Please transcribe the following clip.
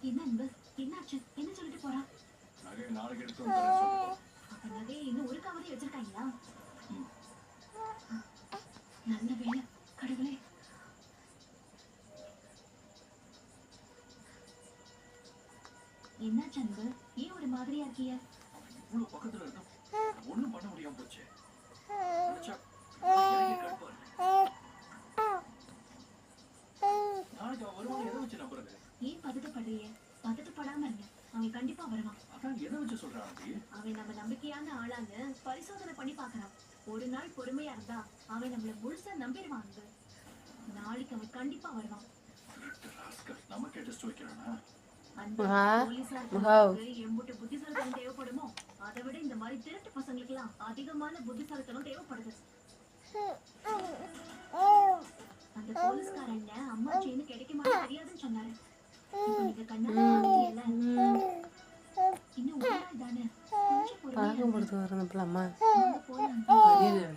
என்ன அன்பு, என்னாச்சு? என்ன சொல்லிட்டு போறா? நாளைக்கு எடுத்து வந்து நகையை இன்னும் ஒரு கவரே வச்சிருக்காங்களா? நல்ல வேலை கடவுளே. என்னாச்சு அன்பு, ஏன் ஒரு மாதிரியா இருக்கிய? இவ்வளவு பக்கத்துல இருந்தோம், ஒண்ணும் பண்ண முடியாம போச்சு. நாளைக்கு அவன் வருவான், எதை வச்சு நம்புறது? ஏன் பதட்டப்படுறிய? பதட்டப்படாம இருங்க, அவன் கண்டிப்பா வருவான். அதான் எதை வச்சு சொல்றான்? அவன் நம்ம நம்பிக்கையான ஆளான்னு பரிசோதனை பண்ணி பாக்குறான். ஒரு நாள் பொறுமையா இருந்தா அவன் நம்மள முழுசா நம்பிடுவான். நாளைக்கு அவன் கண்டிப்பா வருவான். நமக்கே டெஸ்ட் வைக்கிறானா? எம்புட்டு புத்திசாலித்தனம் தேவைப்படுமோ அதை விட இந்த மாதிரி திருட்டு பசங்களுக்கு எல்லாம் அதிகமான புத்திசாலித்தனம் தேவைப்படுது. அந்த போலீஸ்காரன் அம்மா செயின் கிடைக்க மாட்டேன் தெரியாதுன்னு சொன்னாரு. நீங்க கண்ணால பாத்தீங்கல்ல, இன்னும் ஒரு நாள் தானே, கொஞ்சம் பொறுமையா பழக்கம் கொடுத்து வரணும். போலாம்.